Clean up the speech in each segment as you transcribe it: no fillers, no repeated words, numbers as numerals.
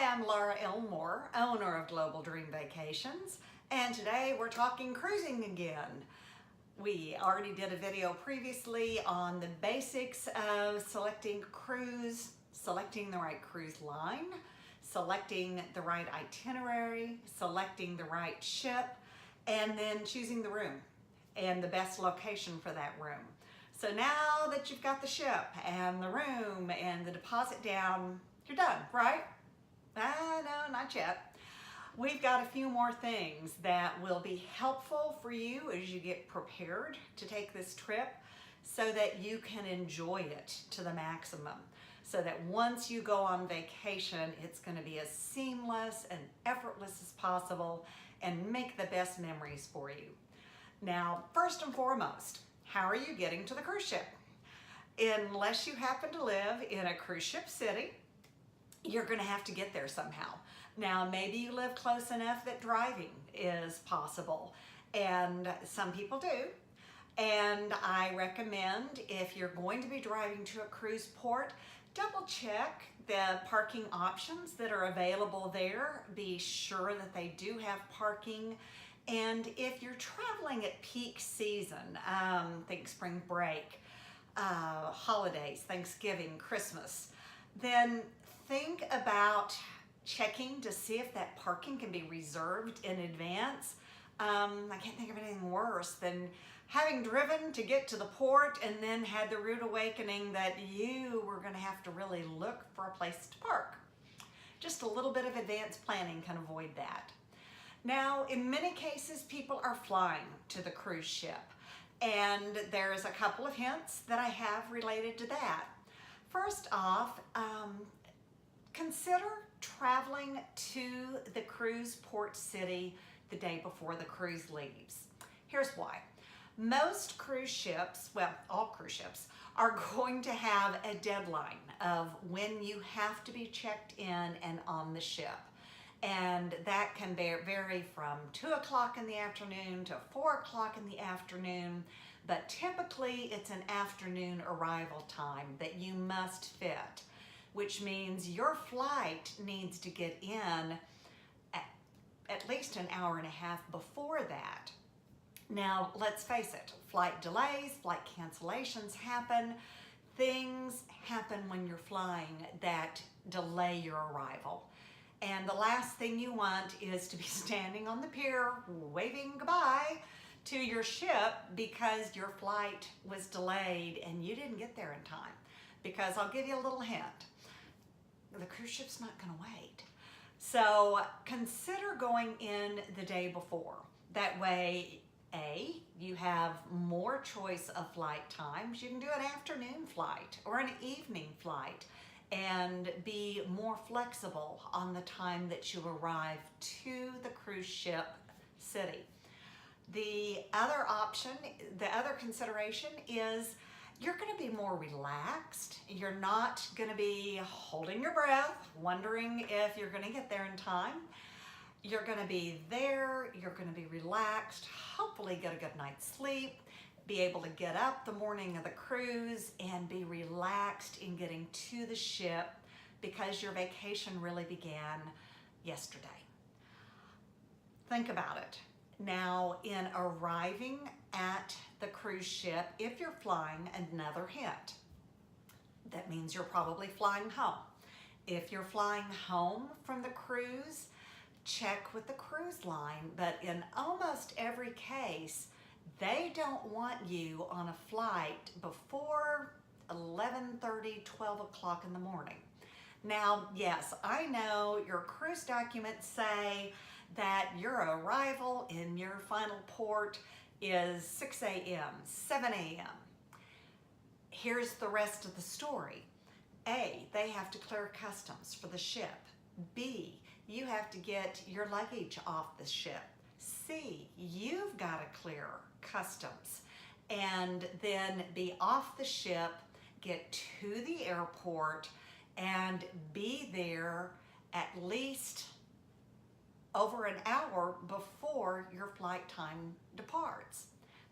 I'm Laura Elmore, owner of Global Dream Vacations, and today we're talking cruising again. We already did a video previously on the basics of selecting a cruise, selecting the right cruise line, selecting the right itinerary, selecting the right ship, and then choosing the room and the best location for that room. So now that you've got the ship and the room and the deposit down, you're done, right? No, not yet. We've got a few more things that will be helpful for you as you get prepared to take this trip so that you can enjoy it to the maximum. So that once you go on vacation, it's going to be as seamless and effortless as possible and make the best memories for you. Now, first and foremost, how are you getting to the cruise ship? Unless you happen to live in a cruise ship city, you're going to have to get there somehow. Now, maybe you live close enough that driving is possible, and some people do. And I recommend, if you're going to be driving to a cruise port, double check the parking options that are available there. Be sure that they do have parking. And if you're traveling at peak season, think spring break, holidays, Thanksgiving, Christmas, then think about checking to see if that parking can be reserved in advance. I can't think of anything worse than having driven to get to the port and then had the rude awakening that you were going to have to really look for a place to park. Just a little bit of advanced planning can avoid that. Now, in many cases, people are flying to the cruise ship, and there's a couple of hints that I have related to that. First off, consider traveling to the cruise port city the day before the cruise leaves. Here's why. Most cruise ships, well, all cruise ships, are going to have a deadline of when you have to be checked in and on the ship. And that can vary from 2 o'clock in the afternoon to 4 o'clock in the afternoon, but typically it's an afternoon arrival time that you must fit, which means your flight needs to get in at least an hour and a half before that. Now, let's face it, flight delays, flight cancellations happen. Things happen when you're flying that delay your arrival. And the last thing you want is to be standing on the pier waving goodbye to your ship because your flight was delayed and you didn't get there in time. Because I'll give you a little hint. The cruise ship's not going to wait. So consider going in the day before. That way, A, you have more choice of flight times. You can do an afternoon flight or an evening flight and be more flexible on the time that you arrive to the cruise ship city. The other option, the other consideration is you're going to be more relaxed. You're not going to be holding your breath, wondering if you're going to get there in time. You're going to be there, you're going to be relaxed, hopefully get a good night's sleep, be able to get up the morning of the cruise and be relaxed in getting to the ship because your vacation really began yesterday. Think about it. Now, in arriving at the cruise ship, if you're flying, another hint. That means you're probably flying home. If you're flying home from the cruise, check with the cruise line, but in almost every case, they don't want you on a flight before 11:30, 12 o'clock in the morning. Now, yes, I know your cruise documents say that your arrival in your final port is 6 a.m., 7 a.m. Here's the rest of the story. A, they have to clear customs for the ship. B, you have to get your luggage off the ship. C, you've got to clear customs and then be off the ship, get to the airport, and be there at least over an hour before your flight time departs.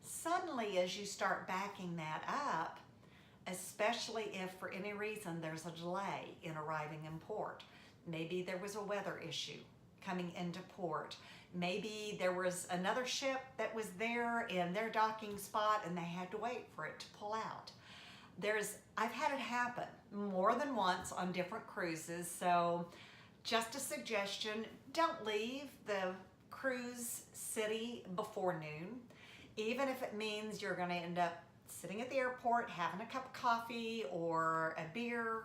Suddenly, as you start backing that up, especially if for any reason there's a delay in arriving in port, Maybe there was a weather issue coming into port. Maybe there was another ship that was there in their docking spot and they had to wait for it to pull out. I've had it happen more than once on different cruises, so just a suggestion, don't leave the cruise city before noon, even if it means you're going to end up sitting at the airport having a cup of coffee or a beer.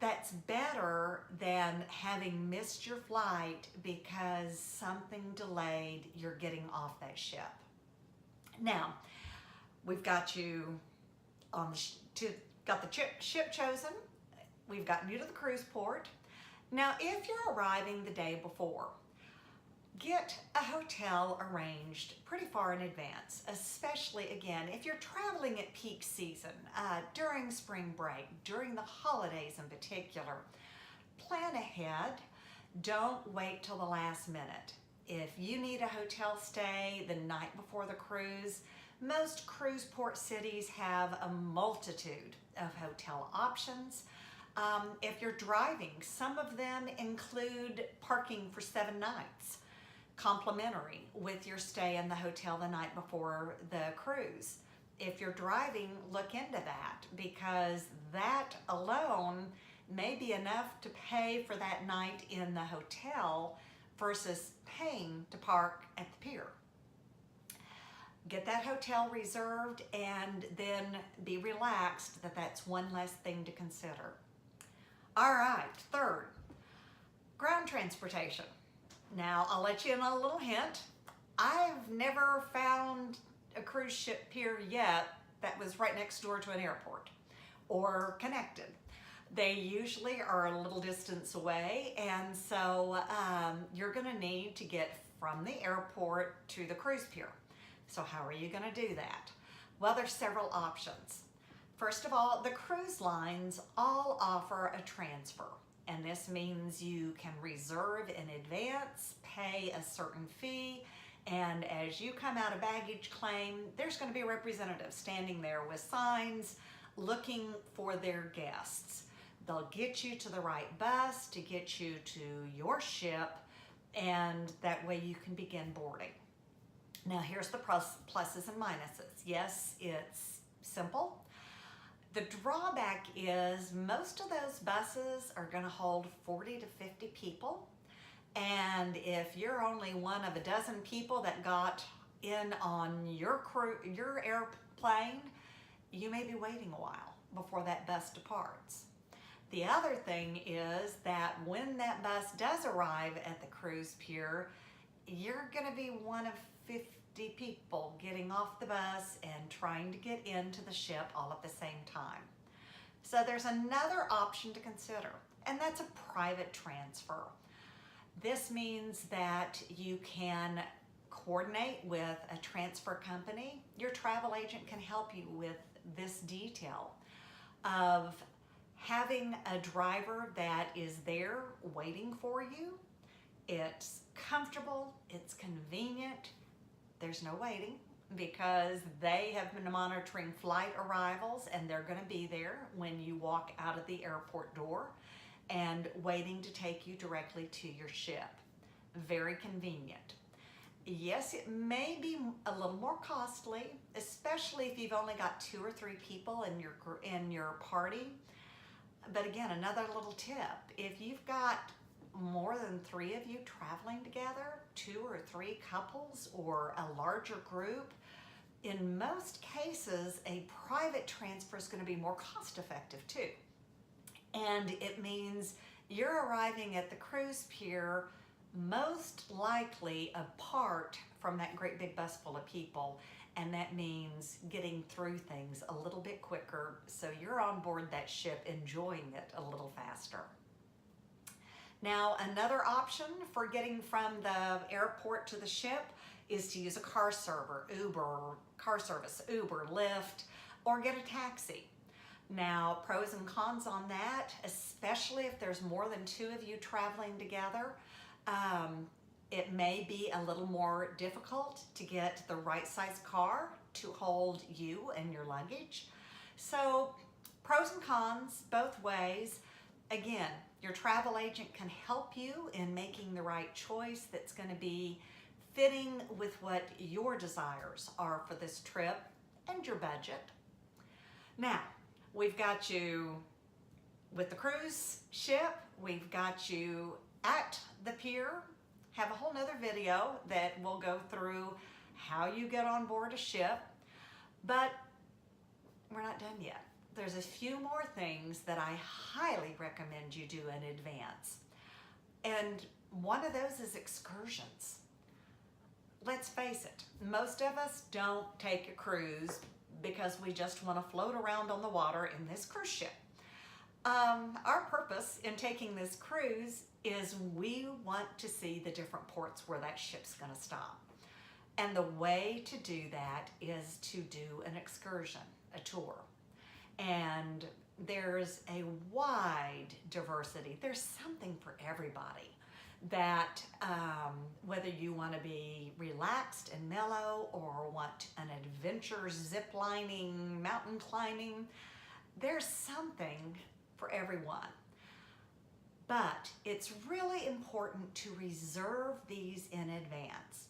That's better than having missed your flight because something delayed you're getting off that ship. Now, we've got you on got the ship chosen. We've gotten you to the cruise port. Now, if you're arriving the day before, get a hotel arranged pretty far in advance, especially, again, if you're traveling at peak season, during spring break, during the holidays in particular. Plan ahead. Don't wait till the last minute. If you need a hotel stay the night before the cruise, most cruise port cities have a multitude of hotel options. If you're driving, some of them include parking for 7 nights, complimentary with your stay in the hotel the night before the cruise. If you're driving, look into that, because that alone may be enough to pay for that night in the hotel versus paying to park at the pier. Get that hotel reserved and then be relaxed that that's one less thing to consider. All right, third, ground transportation. Now, I'll let you in on a little hint. I've never found a cruise ship pier yet that was right next door to an airport or connected. They usually are a little distance away, and so you're gonna need to get from the airport to the cruise pier. So how are you gonna do that? Well, there's several options. First of all, the cruise lines all offer a transfer, and this means you can reserve in advance, pay a certain fee, and as you come out of baggage claim, there's going to be a representative standing there with signs looking for their guests. They'll get you to the right bus to get you to your ship, and that way you can begin boarding. Now, here's the pluses and minuses. Yes, it's simple. The drawback is most of those buses are going to hold 40 to 50 people. And if you're only one of a dozen people that got in on your airplane, you may be waiting a while before that bus departs. The other thing is that when that bus does arrive at the cruise pier, you're going to be one of 50 people getting off the bus and trying to get into the ship all at the same time. So there's another option to consider, and that's a private transfer. This means that you can coordinate with a transfer company. Your travel agent can help you with this detail of having a driver that is there waiting for you. It's comfortable, it's convenient, there's no waiting because they have been monitoring flight arrivals and they're going to be there when you walk out of the airport door and waiting to take you directly to your ship. Very convenient. Yes, it may be a little more costly, especially if you've only got 2 or 3 people in your party. But again, another little tip, if you've got more than 3 of you traveling together, 2 or 3 couples or a larger group, in most cases, a private transfer is going to be more cost effective too. And it means you're arriving at the cruise pier most likely apart from that great big bus full of people, and that means getting through things a little bit quicker so you're on board that ship enjoying it a little faster. Now, another option for getting from the airport to the ship is to use a car service, Uber, Lyft, or get a taxi. Now, pros and cons on that, especially if there's more than 2 of you traveling together, it may be a little more difficult to get the right size car to hold you and your luggage. So, pros and cons both ways. Again, Your travel agent can help you in making the right choice that's going to be fitting with what your desires are for this trip and your budget. Now, we've got you with the cruise ship, we've got you at the pier. Have a whole nother video that will go through how you get on board a ship, but we're not done yet. There's a few more things that I highly recommend you do in advance. And one of those is excursions. Let's face it, most of us don't take a cruise because we just want to float around on the water in this cruise ship. Our purpose in taking this cruise is we want to see the different ports where that ship's going to stop. And the way to do that is to do an excursion, a tour. And there's a wide diversity. There's something for everybody. That whether you want to be relaxed and mellow or want an adventure, zip lining, mountain climbing, there's something for everyone. But it's really important to reserve these in advance.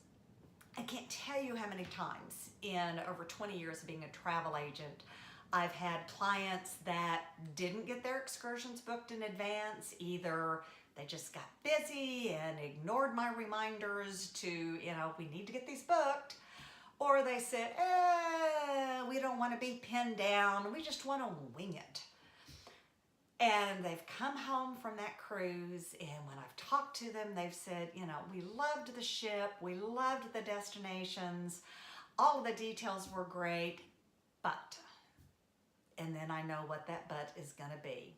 I can't tell you how many times in over 20 years of being a travel agent, I've had clients that didn't get their excursions booked in advance. Either they just got busy and ignored my reminders to, we need to get these booked. Or they said, we don't want to be pinned down. We just want to wing it. And they've come home from that cruise, and when I've talked to them, they've said, we loved the ship, we loved the destinations, all the details were great, but, and then I know what that but is going to be.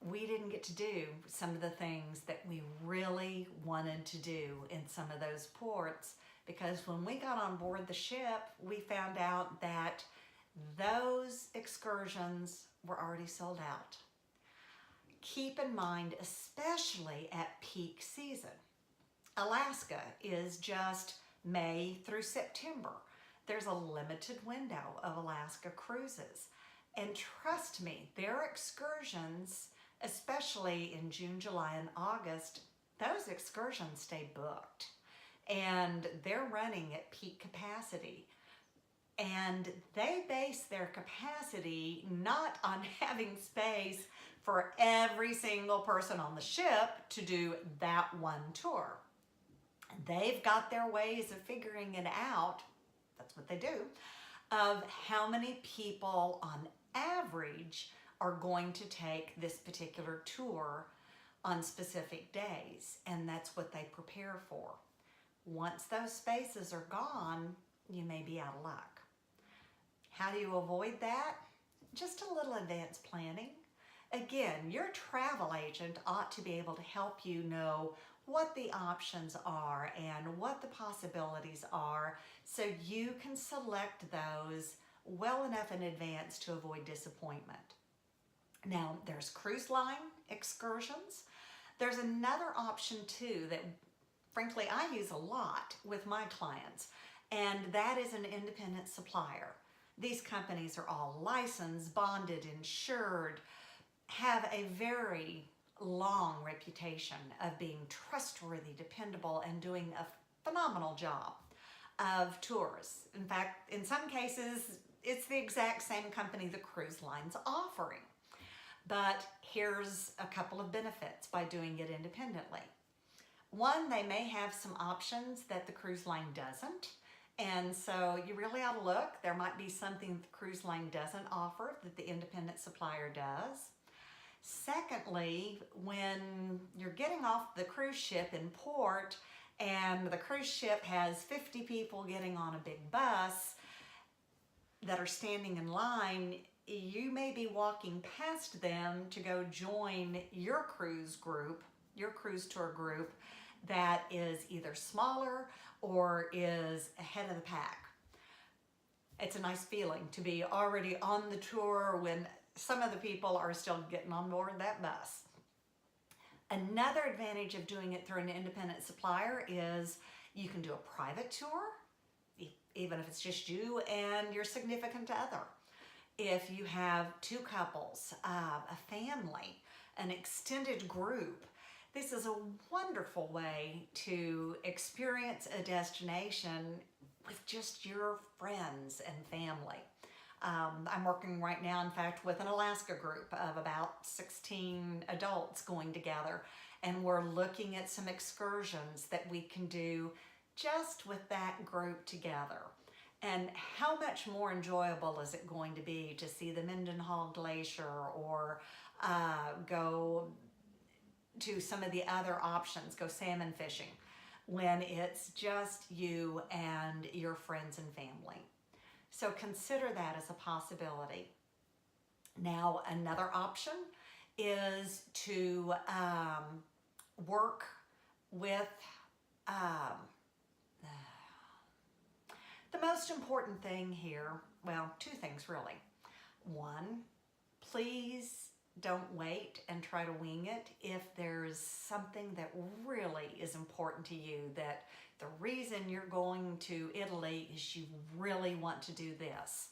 We didn't get to do some of the things that we really wanted to do in some of those ports, because when we got on board the ship, we found out that those excursions were already sold out. Keep in mind, especially at peak season. Alaska is just May through September. There's a limited window of Alaska cruises. And trust me, their excursions, especially in June, July, and August, those excursions stay booked. And they're running at peak capacity. And they base their capacity not on having space for every single person on the ship to do that one tour. They've got their ways of figuring it out, that's what they do, of how many people on average are going to take this particular tour on specific days. And that's what they prepare for. Once those spaces are gone, you may be out of luck. How do you avoid that? Just a little advanced planning. Again, your travel agent ought to be able to help you know what the options are and what the possibilities are so you can select those well enough in advance to avoid disappointment. Now, there's cruise line excursions. There's another option too that frankly I use a lot with my clients, and that is an independent supplier. These companies are all licensed, bonded, insured, have a very long reputation of being trustworthy, dependable, and doing a phenomenal job of tours. In fact, in some cases, it's the exact same company the cruise line's offering. But here's a couple of benefits by doing it independently. One, they may have some options that the cruise line doesn't. And so you really ought to look. There might be something the cruise line doesn't offer that the independent supplier does. Secondly, when you're getting off the cruise ship in port and the cruise ship has 50 people getting on a big bus that are standing in line, you may be walking past them to go join your cruise group, your cruise tour group that is either smaller or is ahead of the pack. It's a nice feeling to be already on the tour when some of the people are still getting on board that bus. Another advantage of doing it through an independent supplier is you can do a private tour, even if it's just you and your significant other. If you have two couples, a family, an extended group, this is a wonderful way to experience a destination with just your friends and family. I'm working right now, in fact, with an Alaska group of about 16 adults going together, and we're looking at some excursions that we can do just with that group together. And how much more enjoyable is it going to be to see the Mendenhall Glacier or go to some of the other options, go salmon fishing, when it's just you and your friends and family. So consider that as a possibility. Now, another option is to work with the most important thing here, well, two things really. One, please don't wait and try to wing it if there's something that really is important to you, that the reason you're going to Italy is you really want to do this.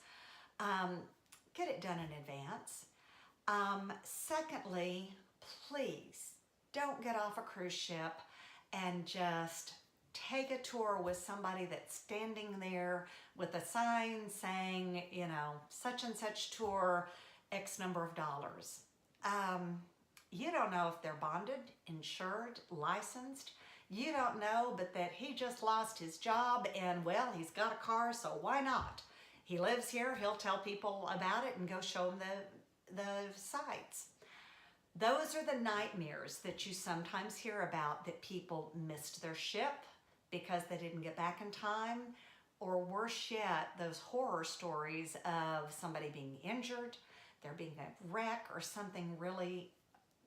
Get it done in advance. Secondly, please don't get off a cruise ship and just take a tour with somebody that's standing there with a sign saying, you know, such and such tour, X number of dollars. You don't know if they're bonded, insured, licensed. You don't know, but that he just lost his job and, well, he's got a car, so why not? He lives here, he'll tell people about it and go show them the sights. Those are the nightmares that you sometimes hear about, that people missed their ship because they didn't get back in time, or worse yet, those horror stories of somebody being injured, there being a wreck, or something really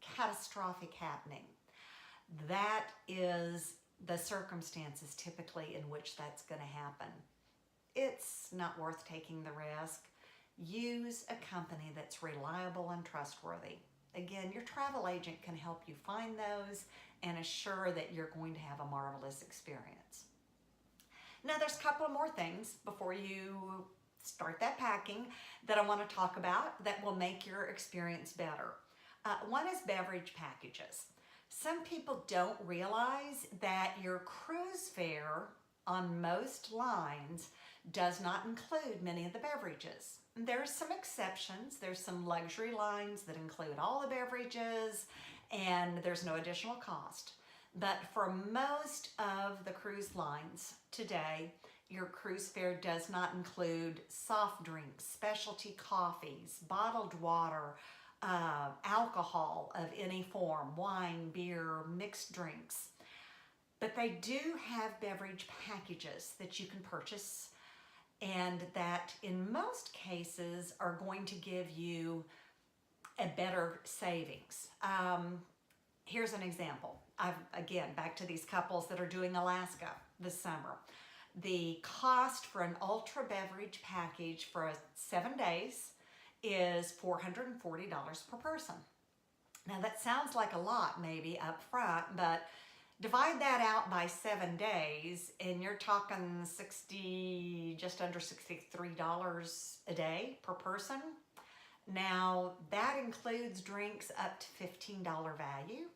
catastrophic happening. That is the circumstances typically in which that's going to happen. It's not worth taking the risk. Use a company that's reliable and trustworthy. Again, your travel agent can help you find those and assure that you're going to have a marvelous experience. Now, there's a couple more things before you start that packing that I want to talk about that will make your experience better. One is beverage packages. Some people don't realize that your cruise fare on most lines does not include many of the beverages. There's some exceptions. There's some luxury lines that include all the beverages and there's no additional cost. But for most of the cruise lines today, your cruise fare does not include soft drinks, specialty coffees, bottled water, alcohol of any form, wine, beer, mixed drinks. But they do have beverage packages that you can purchase and that in most cases are going to give you a better savings. Here's an example. Again, back to these couples that are doing Alaska this summer. The cost for an ultra beverage package for 7 days is $440 per person. Now that sounds like a lot maybe up front, but divide that out by 7 days and you're talking just under $63 a day per person. Now that includes drinks up to $15 value.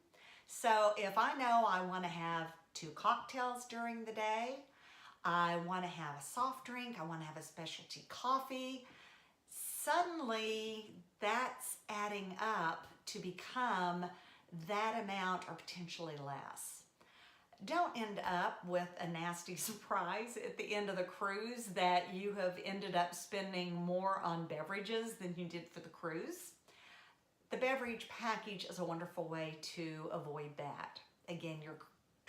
So if I know I want to have 2 cocktails during the day, I want to have a soft drink, I want to have a specialty coffee, suddenly that's adding up to become that amount or potentially less. Don't end up with a nasty surprise at the end of the cruise that you have ended up spending more on beverages than you did for the cruise. The beverage package is a wonderful way to avoid that. Again, your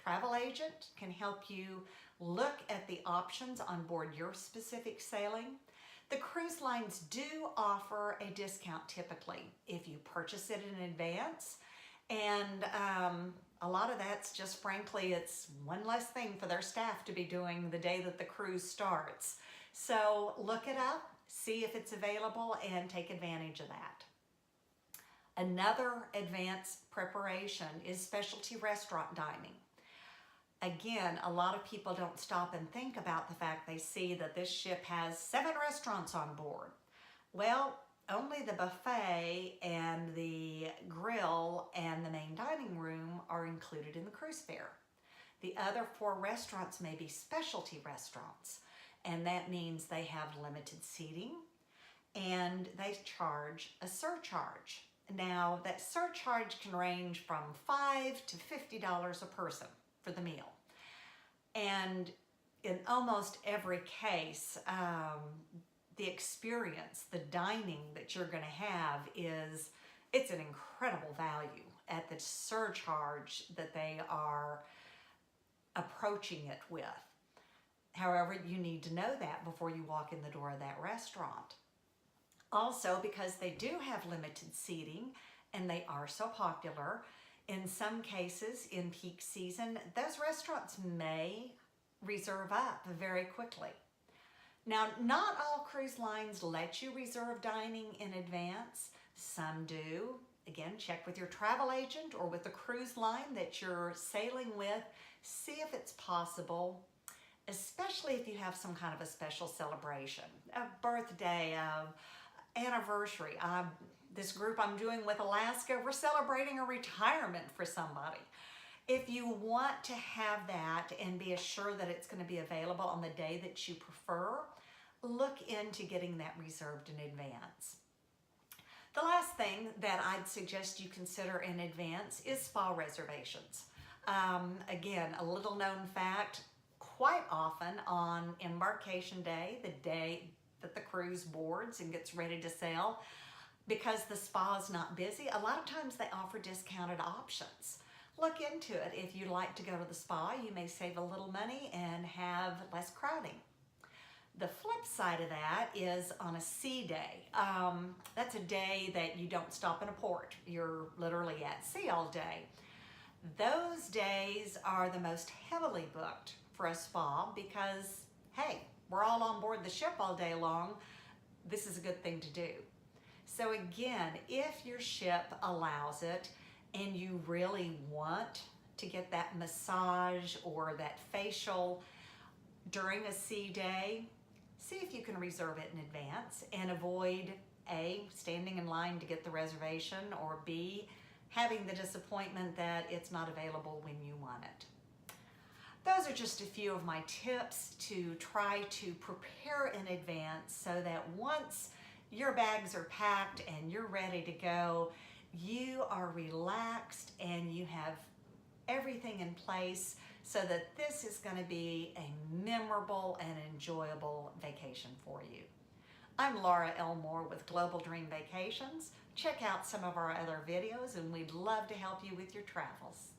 travel agent can help you look at the options on board your specific sailing. The cruise lines do offer a discount typically if you purchase it in advance, and a lot of that's just, frankly, it's one less thing for their staff to be doing the day that the cruise starts. So look it up, see if it's available, and take advantage of that. Another advanced preparation is specialty restaurant dining. Again, a lot of people don't stop and think about the fact they see that this ship has 7 restaurants on board. Well, only the buffet and the grill and the main dining room are included in the cruise fare. The other 4 restaurants may be specialty restaurants, and that means they have limited seating and they charge a surcharge. Now, that surcharge can range from $5 to $50 a person for the meal. And in almost every case, the experience, the dining that you're going to have it's an incredible value at the surcharge that they are approaching it with. However, you need to know that before you walk in the door of that restaurant. Also, because they do have limited seating and they are so popular, in some cases in peak season, those restaurants may reserve up very quickly. Now, not all cruise lines let you reserve dining in advance. Some do. Again, check with your travel agent or with the cruise line that you're sailing with. See if it's possible, especially if you have some kind of a special celebration, a birthday, anniversary. This group I'm doing with Alaska, we're celebrating a retirement for somebody. If you want to have that and be assured that it's going to be available on the day that you prefer, look into getting that reserved in advance. The last thing that I'd suggest you consider in advance is spa reservations. Again, a little known fact, quite often on embarkation day, the day that the cruise boards and gets ready to sail, because the spa is not busy, a lot of times they offer discounted options. Look into it. If you like to go to the spa, you may save a little money and have less crowding. The flip side of that is on a sea day. That's a day that you don't stop in a port. You're literally at sea all day. Those days are the most heavily booked for a spa because, hey, we're all on board the ship all day long. This is a good thing to do. So again, if your ship allows it and you really want to get that massage or that facial during a sea day, see if you can reserve it in advance and avoid A, standing in line to get the reservation, or B, having the disappointment that it's not available when you want it. Those are just a few of my tips to try to prepare in advance so that once your bags are packed and you're ready to go, you are relaxed and you have everything in place so that this is going to be a memorable and enjoyable vacation for you. I'm Laura Elmore with Global Dream Vacations. Check out some of our other videos and we'd love to help you with your travels.